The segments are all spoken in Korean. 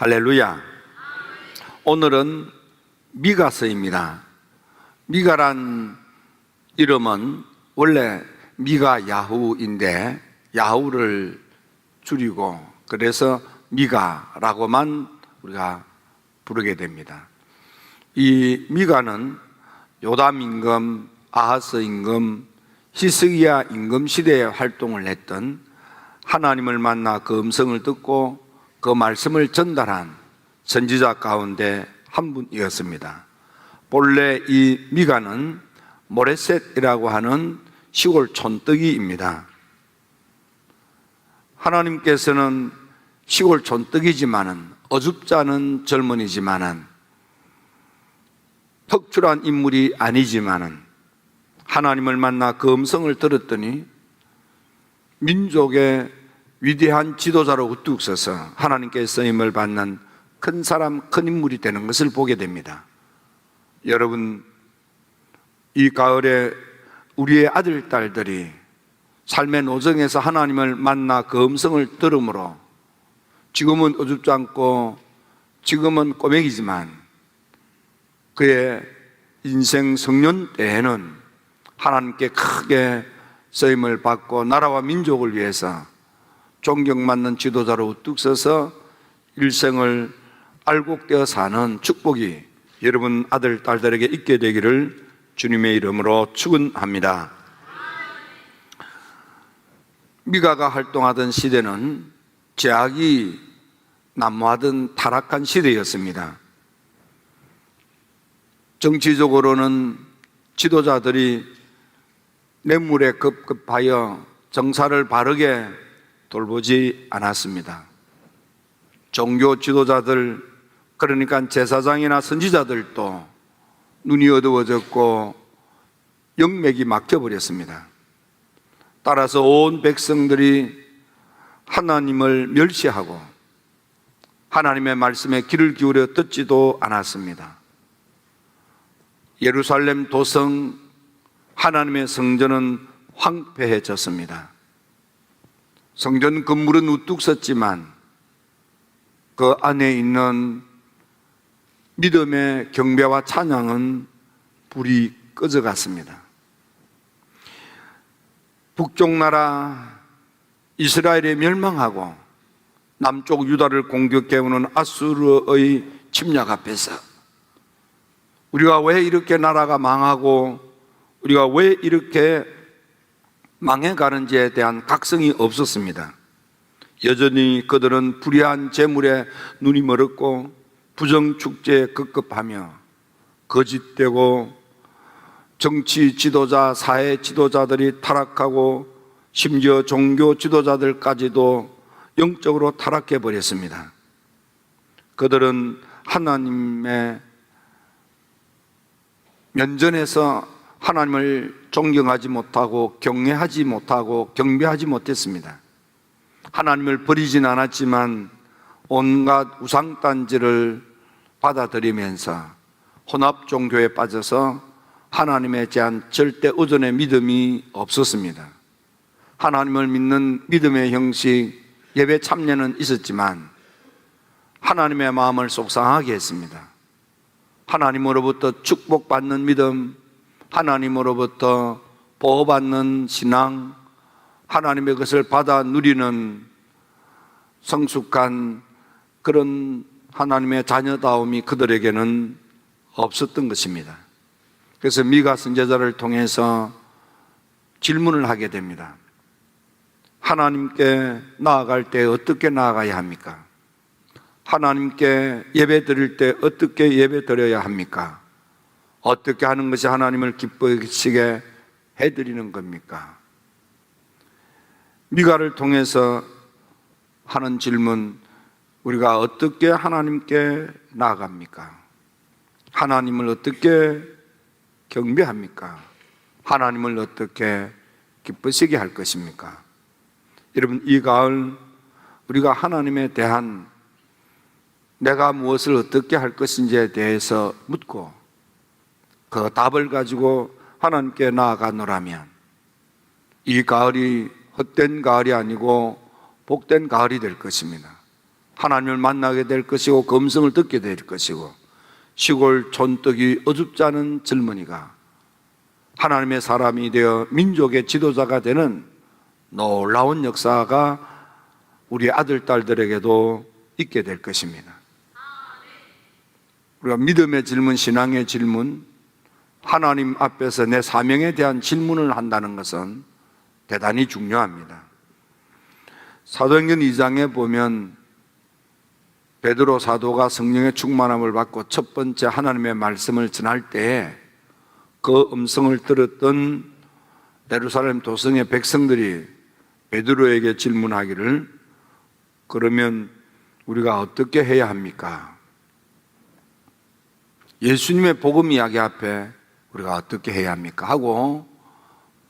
할렐루야. 오늘은 미가서입니다. 미가란 이름은 원래 미가 야후인데 야후를 줄이고 그래서 미가라고만 우리가 부르게 됩니다. 이 미가는 요담 임금, 아하스 임금, 히스기야 임금 시대에 활동을 했던, 하나님을 만나 그 음성을 듣고 그 말씀을 전달한 선지자 가운데 한 분이었습니다. 본래 이 미가는 모레셋이라고 하는 시골 촌뜨기입니다. 하나님께서는 시골 촌뜨기지만은 어줍지 않은 젊은이지만은 특출한 인물이 아니지만은 하나님을 만나 그 음성을 들었더니 민족의 위대한 지도자로 우뚝 서서 하나님께 쓰임을 받는 큰 사람, 큰 인물이 되는 것을 보게 됩니다. 여러분, 이 가을에 우리의 아들, 딸들이 삶의 노정에서 하나님을 만나 그 음성을 들음으로 지금은 어줍지 않고 지금은 꼬맹이지만 그의 인생 성년 때에는 하나님께 크게 쓰임을 받고 나라와 민족을 위해서 존경받는 지도자로 우뚝 서서 일생을 알곡되어 사는 축복이 여러분 아들, 딸들에게 있게 되기를 주님의 이름으로 축원합니다. 미가가 활동하던 시대는 제약이 난무하던 타락한 시대였습니다. 정치적으로는 지도자들이 뇌물에 급급하여 정사를 바르게 돌보지 않았습니다. 종교 지도자들, 그러니까 제사장이나 선지자들도 눈이 어두워졌고 영맥이 막혀버렸습니다. 따라서 온 백성들이 하나님을 멸시하고 하나님의 말씀에 귀를 기울여 듣지도 않았습니다. 예루살렘 도성, 하나님의 성전은 황폐해졌습니다. 성전 건물은 우뚝 섰지만 그 안에 있는 믿음의 경배와 찬양은 불이 꺼져갔습니다. 북쪽 나라 이스라엘이 멸망하고 남쪽 유다를 공격해오는 아수르의 침략 앞에서 우리가 왜 이렇게 나라가 망하고 우리가 왜 이렇게 망해가는지에 대한 각성이 없었습니다. 여전히 그들은 불의한 재물에 눈이 멀었고 부정축제에 급급하며 거짓되고 정치 지도자, 사회 지도자들이 타락하고 심지어 종교 지도자들까지도 영적으로 타락해 버렸습니다. 그들은 하나님의 면전에서 하나님을 존경하지 못하고 경외하지 못하고 경배하지 못했습니다. 하나님을 버리진 않았지만 온갖 우상단지를 받아들이면서 혼합 종교에 빠져서 하나님에 대한 절대 의존의 믿음이 없었습니다. 하나님을 믿는 믿음의 형식, 예배 참여는 있었지만 하나님의 마음을 속상하게 했습니다. 하나님으로부터 축복받는 믿음, 하나님으로부터 보호받는 신앙, 하나님의 것을 받아 누리는 성숙한 그런 하나님의 자녀다움이 그들에게는 없었던 것입니다. 그래서 미가 선지자를 통해서 질문을 하게 됩니다. 하나님께 나아갈 때 어떻게 나아가야 합니까? 하나님께 예배 드릴 때 어떻게 예배 드려야 합니까? 어떻게 하는 것이 하나님을 기쁘시게 해드리는 겁니까? 미가를 통해서 하는 질문, 우리가 어떻게 하나님께 나아갑니까? 하나님을 어떻게 경배합니까? 하나님을 어떻게 기쁘시게 할 것입니까? 여러분, 이 가을 우리가 하나님에 대한 내가 무엇을 어떻게 할 것인지에 대해서 묻고 그 답을 가지고 하나님께 나아가노라면 이 가을이 헛된 가을이 아니고 복된 가을이 될 것입니다. 하나님을 만나게 될 것이고 그 음성을 듣게 될 것이고, 시골 촌뜨기 어줍지 않은 젊은이가 하나님의 사람이 되어 민족의 지도자가 되는 놀라운 역사가 우리 아들, 딸들에게도 있게 될 것입니다. 우리가 믿음의 질문, 신앙의 질문, 하나님 앞에서 내 사명에 대한 질문을 한다는 것은 대단히 중요합니다. 사도행전 2장에 보면 베드로 사도가 성령의 충만함을 받고 첫 번째 하나님의 말씀을 전할 때에 그 음성을 들었던 예루살렘 도성의 백성들이 베드로에게 질문하기를, 그러면 우리가 어떻게 해야 합니까? 예수님의 복음 이야기 앞에 우리가 어떻게 해야 합니까? 하고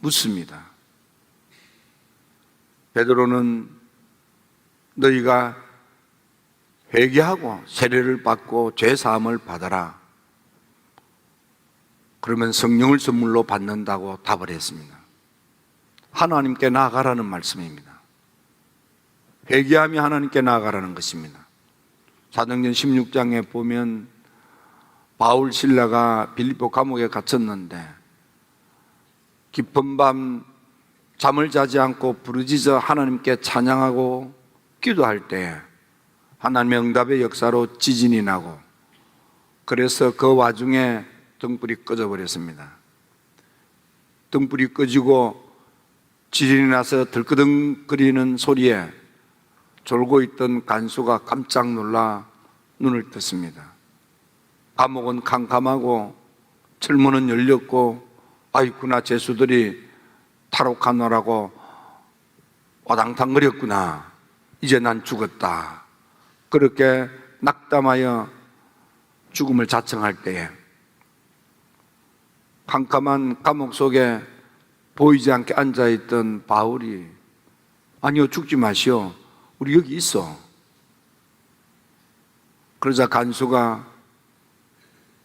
묻습니다. 베드로는 너희가 회개하고 세례를 받고 죄 사함을 받아라, 그러면 성령을 선물로 받는다고 답을 했습니다. 하나님께 나아가라는 말씀입니다. 회개하며 하나님께 나아가라는 것입니다. 사도행전 16장에 보면 바울 신라가 빌립보 감옥에 갇혔는데 깊은 밤 잠을 자지 않고 부르짖어 하나님께 찬양하고 기도할 때 하나님의 응답의 역사로 지진이 나고, 그래서 그 와중에 등불이 꺼져버렸습니다. 등불이 꺼지고 지진이 나서 들끄덩거리는 소리에 졸고 있던 간수가 깜짝 놀라 눈을 떴습니다. 감옥은 캄캄하고 철문은 열렸고, 아이구나, 죄수들이 탈옥하느라고 와당탕거렸구나, 이제 난 죽었다, 그렇게 낙담하여 죽음을 자청할 때에 캄캄한 감옥 속에 보이지 않게 앉아있던 바울이, 아니요, 죽지 마시오, 우리 여기 있어. 그러자 간수가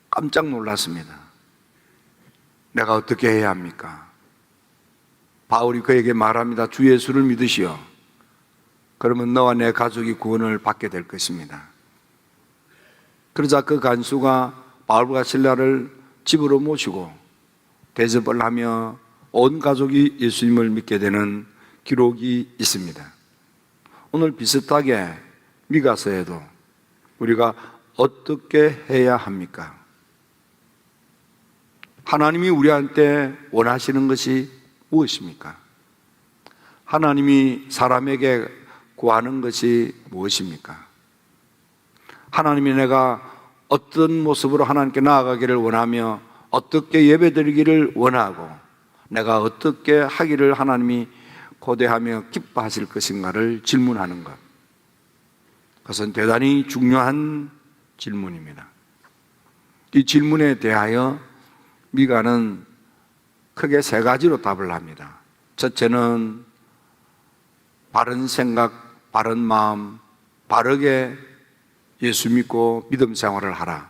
깜짝 놀랐습니다. 내가 어떻게 해야 합니까? 바울이 그에게 말합니다. 주 예수를 믿으시오. 그러면 너와 내 가족이 구원을 받게 될 것입니다. 그러자 그 간수가 바울과 실라를 집으로 모시고 대접을 하며 온 가족이 예수님을 믿게 되는 기록이 있습니다. 오늘 비슷하게 미가서에도 우리가 어떻게 해야 합니까? 하나님이 우리한테 원하시는 것이 무엇입니까? 하나님이 사람에게 구하는 것이 무엇입니까? 하나님이 내가 어떤 모습으로 하나님께 나아가기를 원하며 어떻게 예배드리기를 원하고 내가 어떻게 하기를 하나님이 고대하며 기뻐하실 것인가를 질문하는 것, 그것은 대단히 중요한 질문입니다. 이 질문에 대하여 미가는 크게 세 가지로 답을 합니다. 첫째는 바른 생각, 바른 마음, 바르게 예수 믿고 믿음 생활을 하라.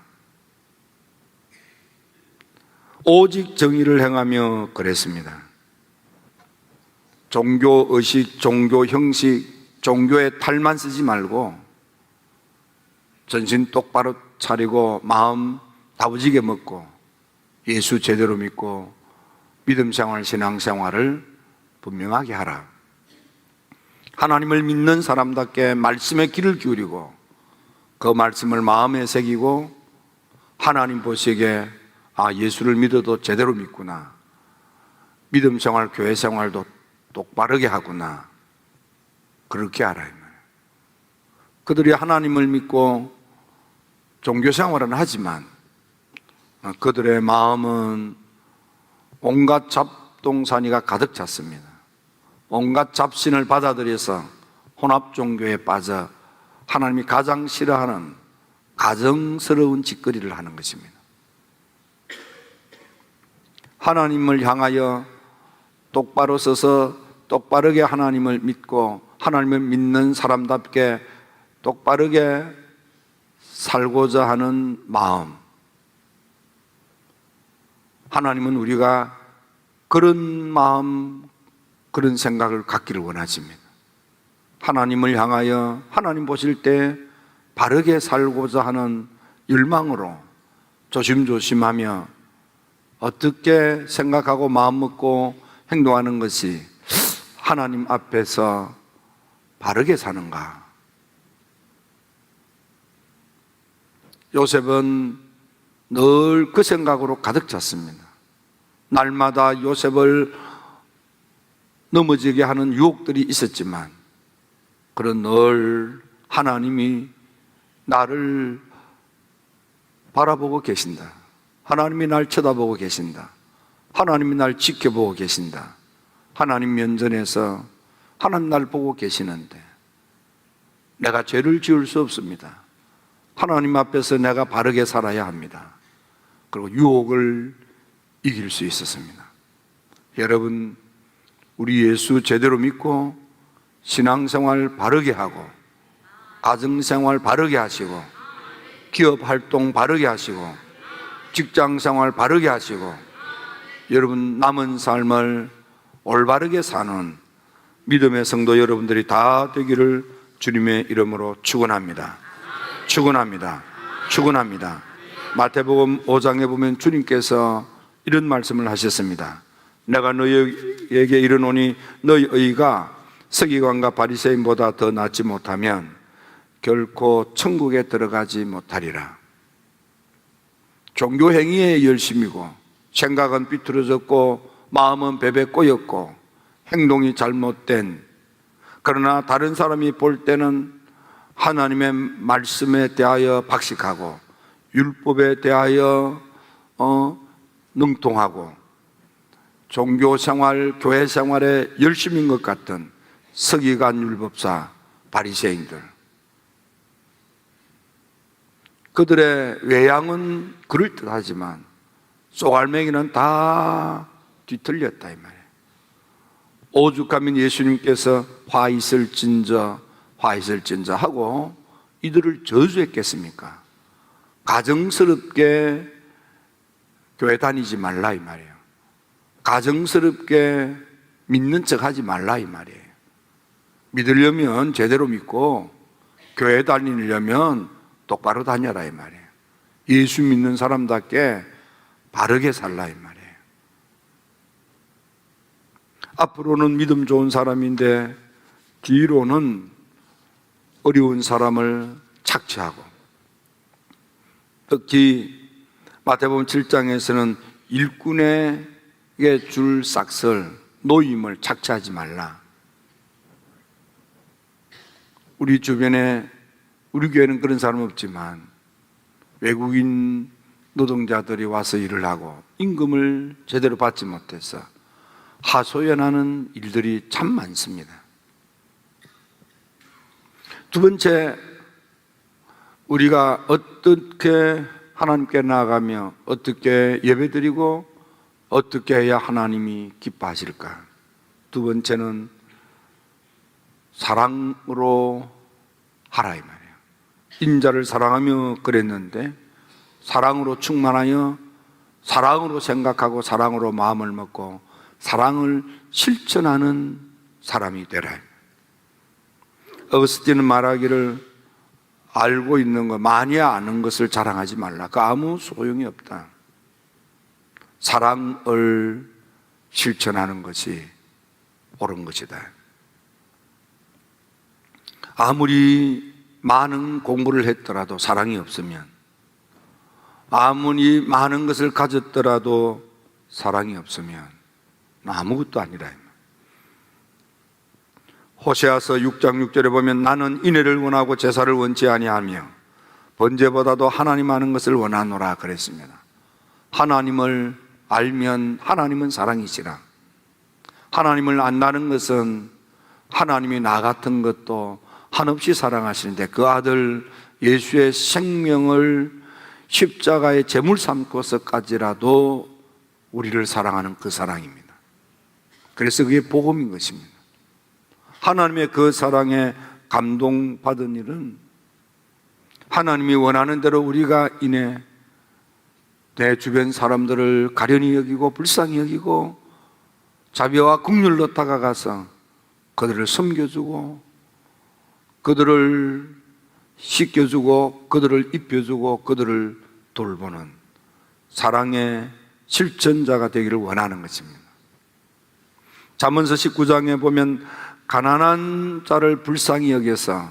오직 정의를 행하며 그랬습니다. 종교의식, 종교 형식, 종교에 탈만 쓰지 말고 전신 똑바로 차리고 마음 다부지게 먹고 예수 제대로 믿고 믿음 생활, 신앙 생활을 분명하게 하라. 하나님을 믿는 사람답게 말씀에 귀를 기울이고 그 말씀을 마음에 새기고 하나님 보시기에 예수를 믿어도 제대로 믿구나, 믿음 생활, 교회 생활도 똑바르게 하구나, 그렇게 알아야 해요. 그들이 하나님을 믿고 종교 생활은 하지만 그들의 마음은 온갖 잡동사니가 가득 찼습니다. 온갖 잡신을 받아들여서 혼합 종교에 빠져 하나님이 가장 싫어하는 가정스러운 짓거리를 하는 것입니다. 하나님을 향하여 똑바로 서서 똑바르게 하나님을 믿고 하나님을 믿는 사람답게 똑바르게 살고자 하는 마음, 하나님은 우리가 그런 마음, 그런 생각을 갖기를 원하십니다. 하나님을 향하여 하나님 보실 때 바르게 살고자 하는 열망으로 조심조심하며 어떻게 생각하고 마음 먹고 행동하는 것이 하나님 앞에서 바르게 사는가? 요셉은 늘 그 생각으로 가득 찼습니다. 날마다 요셉을 넘어지게 하는 유혹들이 있었지만, 그런 늘 하나님이 나를 바라보고 계신다. 하나님이 날 쳐다보고 계신다. 하나님이 날 지켜보고 계신다. 하나님 면전에서 하나님 날 보고 계시는데 내가 죄를 지을 수 없습니다. 하나님 앞에서 내가 바르게 살아야 합니다. 그리고 유혹을 이길 수 있었습니다. 여러분, 우리 예수 제대로 믿고 신앙생활 바르게 하고 가정생활 바르게 하시고 기업활동 바르게 하시고 직장생활 바르게 하시고 여러분 남은 삶을 올바르게 사는 믿음의 성도 여러분들이 다 되기를 주님의 이름으로 축원합니다. 축원합니다. 축원합니다. 마태복음 5장에 보면 주님께서 이런 말씀을 하셨습니다. 내가 너희에게 이르노니 너희 의가 서기관과 바리새인보다 더 낫지 못하면 결코 천국에 들어가지 못하리라. 종교 행위에 열심이고 생각은 비뚤어졌고 마음은 베베 꼬였고 행동이 잘못된, 그러나 다른 사람이 볼 때는 하나님의 말씀에 대하여 박식하고 율법에 대하여 능통하고 종교생활, 교회생활에 열심인 것 같은 서기관, 율법사, 바리새인들, 그들의 외양은 그럴듯하지만 쏘알맹이는 다 뒤틀렸다 이 말이에요. 오죽하면 예수님께서 화 있을진저 하고 이들을 저주했겠습니까? 가정스럽게 교회 다니지 말라 이 말이에요. 가정스럽게 믿는 척 하지 말라 이 말이에요. 믿으려면 제대로 믿고 교회 다니려면 똑바로 다녀라 이 말이에요. 예수 믿는 사람답게 바르게 살라 이 말이에요. 앞으로는 믿음 좋은 사람인데 뒤로는 어려운 사람을 착취하고, 특히 마태복음 7장에서는 일꾼에게 줄 싹설, 노임을 착취하지 말라. 우리 주변에, 우리 교회는 그런 사람 없지만 외국인 노동자들이 와서 일을 하고 임금을 제대로 받지 못해서 하소연하는 일들이 참 많습니다. 두 번째, 우리가 어떻게 하나님께 나아가며 어떻게 예배드리고 어떻게 해야 하나님이 기뻐하실까? 두 번째는 사랑으로 하라 이 말이에요. 인자를 사랑하며 그랬는데 사랑으로 충만하여 사랑으로 생각하고 사랑으로 마음을 먹고 사랑을 실천하는 사람이 되라. 어거스틴은 말하기를 알고 있는 것, 많이 아는 것을 자랑하지 말라. 그 아무 소용이 없다. 사랑을 실천하는 것이 옳은 것이다. 아무리 많은 공부를 했더라도 사랑이 없으면, 아무리 많은 것을 가졌더라도 사랑이 없으면 아무것도 아니라. 호세아서 6장 6절에 보면 나는 인애를 원하고 제사를 원치 아니하며 번제보다도 하나님 아는 것을 원하노라 그랬습니다. 하나님을 알면 하나님은 사랑이시라. 하나님을 안다는 것은 하나님이 나 같은 것도 한없이 사랑하시는데 그 아들 예수의 생명을 십자가의 제물 삼고서까지라도 우리를 사랑하는 그 사랑입니다. 그래서 그게 복음인 것입니다. 하나님의 그 사랑에 감동받은 일은 하나님이 원하는 대로 우리가 인해 내 주변 사람들을 가련히 여기고 불쌍히 여기고 자비와 긍휼로 다가가서 그들을 섬겨주고 그들을 씻겨주고 그들을 입혀주고 그들을 돌보는 사랑의 실천자가 되기를 원하는 것입니다. 잠언서 19장에 보면 가난한 자를 불쌍히 여겨서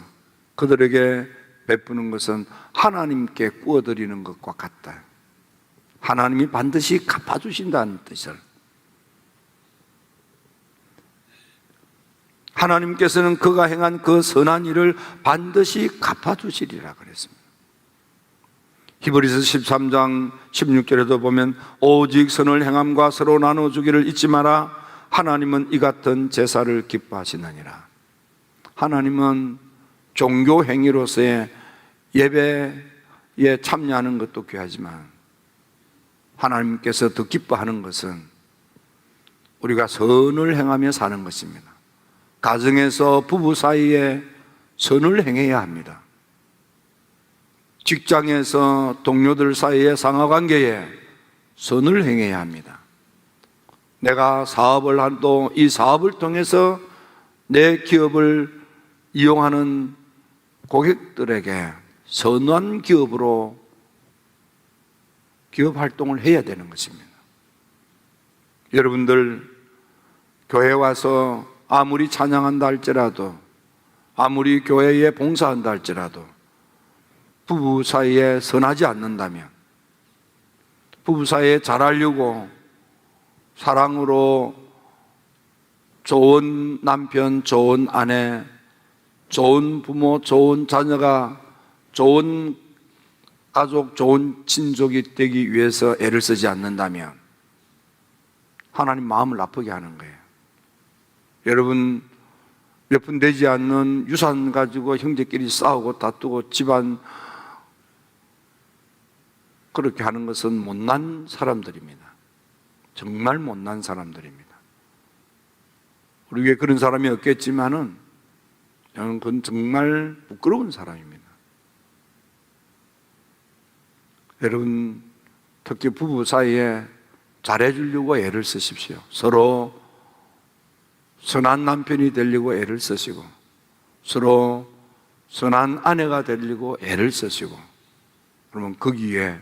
그들에게 베푸는 것은 하나님께 구워드리는 것과 같다. 하나님이 반드시 갚아주신다는 뜻을, 하나님께서는 그가 행한 그 선한 일을 반드시 갚아주시리라 그랬습니다. 히브리서 13장 16절에도 보면 오직 선을 행함과 서로 나눠주기를 잊지 마라. 하나님은 이 같은 제사를 기뻐하시느니라. 하나님은 종교 행위로서의 예배에 참여하는 것도 귀하지만 하나님께서 더 기뻐하는 것은 우리가 선을 행하며 사는 것입니다. 가정에서 부부 사이에 선을 행해야 합니다. 직장에서 동료들 사이의 상하관계에 선을 행해야 합니다. 내가 사업을 한도 이 사업을 통해서 내 기업을 이용하는 고객들에게 선한 기업으로 기업 활동을 해야 되는 것입니다. 여러분들 교회 와서 아무리 찬양한다 할지라도, 아무리 교회에 봉사한다 할지라도 부부 사이에 선하지 않는다면, 부부 사이에 잘하려고 사랑으로 좋은 남편, 좋은 아내, 좋은 부모, 좋은 자녀가, 좋은 가족, 좋은 친족이 되기 위해서 애를 쓰지 않는다면 하나님 마음을 아프게 하는 거예요. 여러분, 몇 푼 되지 않는 유산 가지고 형제끼리 싸우고 다투고 집안 그렇게 하는 것은 못난 사람들입니다. 정말 못난 사람들입니다. 우리 교회에 그런 사람이 없겠지만은 그건 정말 부끄러운 사람입니다. 여러분, 특히 부부 사이에 잘해주려고 애를 쓰십시오. 서로 선한 남편이 되려고 애를 쓰시고, 서로 선한 아내가 되려고 애를 쓰시고, 그러면 거기에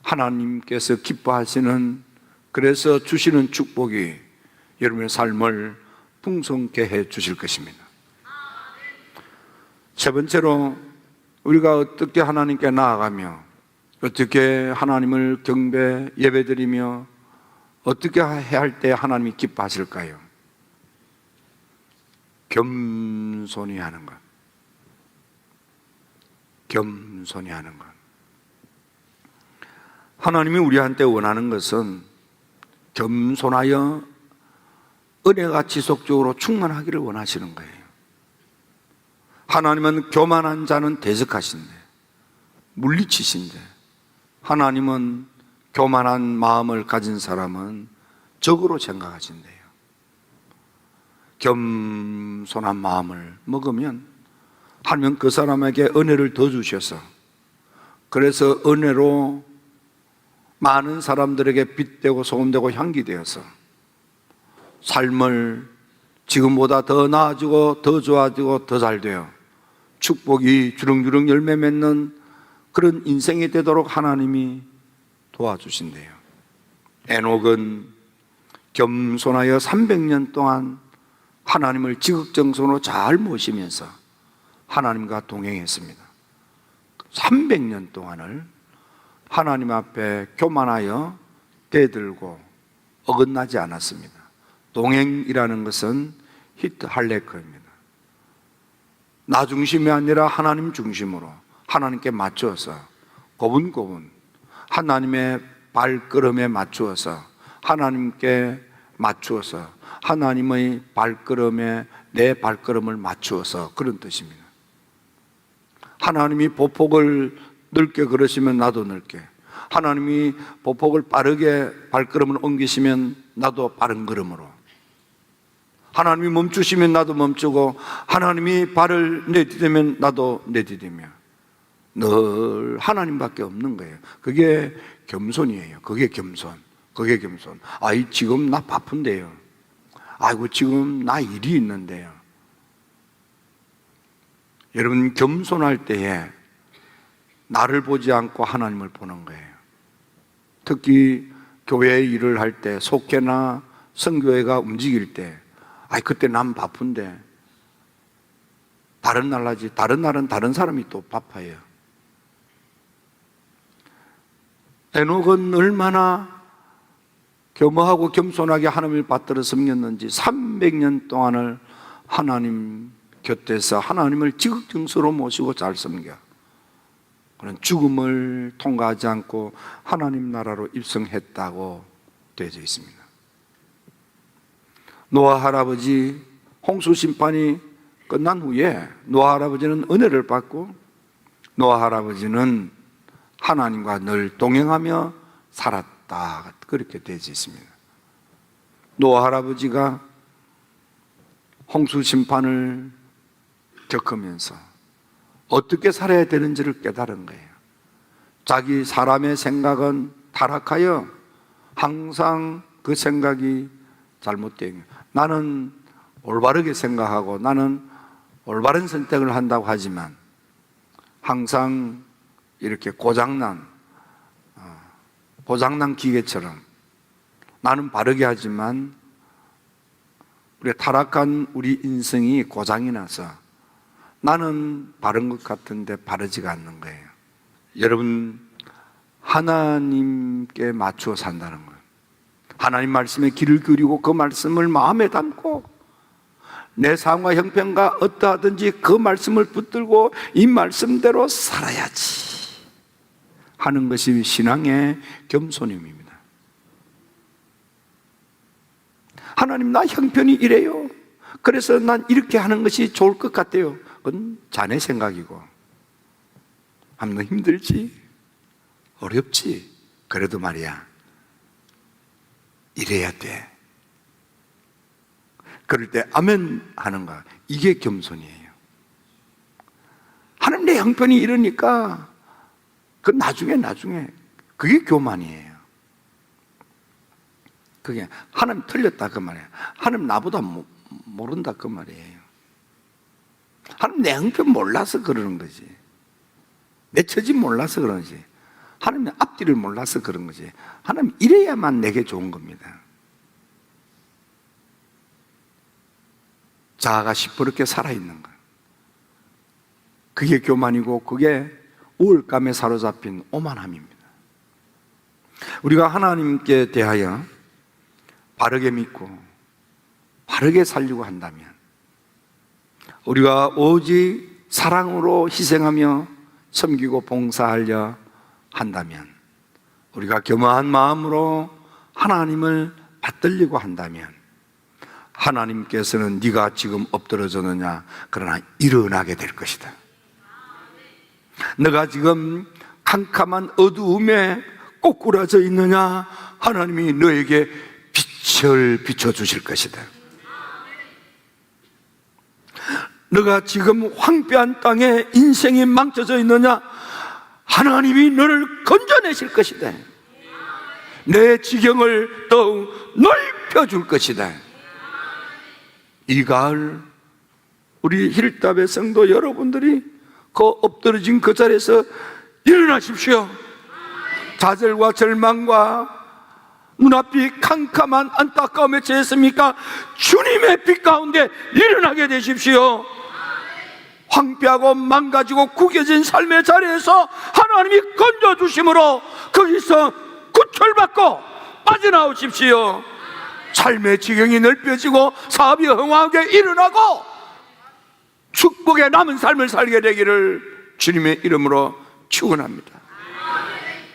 하나님께서 기뻐하시는, 그래서 주시는 축복이 여러분의 삶을 풍성케 해 주실 것입니다. 세 번째로, 우리가 어떻게 하나님께 나아가며 어떻게 하나님을 경배, 예배드리며 어떻게 해야 할 때 하나님이 기뻐하실까요? 겸손히 하는 것. 겸손히 하는 것. 하나님이 우리한테 원하는 것은 겸손하여 은혜가 지속적으로 충만하기를 원하시는 거예요. 하나님은 교만한 자는 대적하신대, 물리치신대, 하나님은 교만한 마음을 가진 사람은 적으로 생각하신대요. 겸손한 마음을 먹으면 하나님은 그 사람에게 은혜를 더 주셔서, 그래서 은혜로 많은 사람들에게 빛되고 소금되고 향기 되어서 삶을 지금보다 더 나아지고 더 좋아지고 더 잘 되어 축복이 주렁주렁 열매 맺는 그런 인생이 되도록 하나님이 도와주신대요. 에녹은 겸손하여 300년 동안 하나님을 지극정성으로 잘 모시면서 하나님과 동행했습니다. 300년 동안을 하나님 앞에 교만하여 대들고 어긋나지 않았습니다. 동행이라는 것은 히트 할레크입니다. 나 중심이 아니라 하나님 중심으로 하나님께 맞추어서 고분고분 하나님의 발걸음에 맞추어서 하나님께 맞추어서 하나님의 발걸음에 내 발걸음을 맞추어서, 그런 뜻입니다. 하나님이 보폭을 넓게 걸으시면 나도 넓게, 하나님이 보폭을 빠르게 발걸음을 옮기시면 나도 빠른 걸음으로, 하나님이 멈추시면 나도 멈추고, 하나님이 발을 내디디면 나도 내디디며, 늘 하나님밖에 없는 거예요. 그게 겸손이에요. 그게 겸손. 그게 겸손. 아이, 지금 나 바쁜데요. 아이고, 지금 나 일이 있는데요. 여러분, 겸손할 때에 나를 보지 않고 하나님을 보는 거예요. 특히 교회 일을 할 때, 속회나 선교회가 움직일 때, 그때 난 바쁜데 다른 날 하지. 다른 날은 다른 사람이 또 바빠요. 에녹은 얼마나 겸허하고 겸손하게 하나님을 받들어 섬겼는지 300년 동안을 하나님 곁에서 하나님을 지극정서로 모시고 잘 섬겨. 그런 죽음을 통과하지 않고 하나님 나라로 입성했다고 되어져 있습니다. 노아 할아버지 홍수 심판이 끝난 후에 노아 할아버지는 은혜를 받고 노아 할아버지는 하나님과 늘 동행하며 살았다. 그렇게 되어져 있습니다. 노아 할아버지가 홍수 심판을 겪으면서 어떻게 살아야 되는지를 깨달은 거예요. 자기 사람의 생각은 타락하여 항상 그 생각이 잘못된 거예요. 나는 올바르게 생각하고 나는 올바른 선택을 한다고 하지만 항상 이렇게 고장난 기계처럼 나는 바르게 하지만 우리 타락한 우리 인생이 고장이 나서 나는 바른 것 같은데 바르지가 않는 거예요. 여러분, 하나님께 맞추어 산다는 거예요. 하나님 말씀에 귀를 기울이고 그 말씀을 마음에 담고 내 삶과 형편과 어떠하든지 그 말씀을 붙들고 이 말씀대로 살아야지 하는 것이 신앙의 겸손임입니다. 하나님, 나 형편이 이래요. 그래서 난 이렇게 하는 것이 좋을 것 같아요. 그건 자네 생각이고, 너 힘들지? 어렵지? 그래도 말이야, 이래야 돼. 그럴 때 아멘 하는 거, 이게 겸손이에요. 하나님, 내 형편이 이러니까 그 나중에 그게 교만이에요. 그게 하나님 틀렸다 그 말이에요. 하나님 나보다 모른다 그 말이에요. 하나님 내 형편 몰라서 그러는 거지. 내 처지 몰라서 그러는 거지. 하나님 앞뒤를 몰라서 그런 거지. 하나님 이래야만 내게 좋은 겁니다. 자아가 시퍼렇게 살아있는 거예요. 그게 교만이고 그게 우울감에 사로잡힌 오만함입니다. 우리가 하나님께 대하여 바르게 믿고 바르게 살려고 한다면, 우리가 오직 사랑으로 희생하며 섬기고 봉사하려 한다면, 우리가 겸허한 마음으로 하나님을 받들려고 한다면, 하나님께서는 네가 지금 엎드러졌느냐, 그러나 일어나게 될 것이다. 너가 지금 캄캄한 어두움에 꼬꾸라져 있느냐, 하나님이 너에게 빛을 비춰주실 것이다. 너가 지금 황폐한 땅에 인생이 망쳐져 있느냐, 하나님이 너를 건져내실 것이다. 내 지경을 더욱 넓혀줄 것이다. 이 가을 우리 힐답의 성도 여러분들이 그 엎드러진 그 자리에서 일어나십시오. 좌절과 절망과 눈앞이 캄캄한 안타까움에 처했습니까? 주님의 빛 가운데 일어나게 되십시오. 황폐하고 망가지고 구겨진 삶의 자리에서 하나님이 건져주심으로 거기서 구출받고 빠져나오십시오. 삶의 지경이 넓혀지고 사업이 흥황하게 일어나고 축복의 남은 삶을 살게 되기를 주님의 이름으로 축원합니다.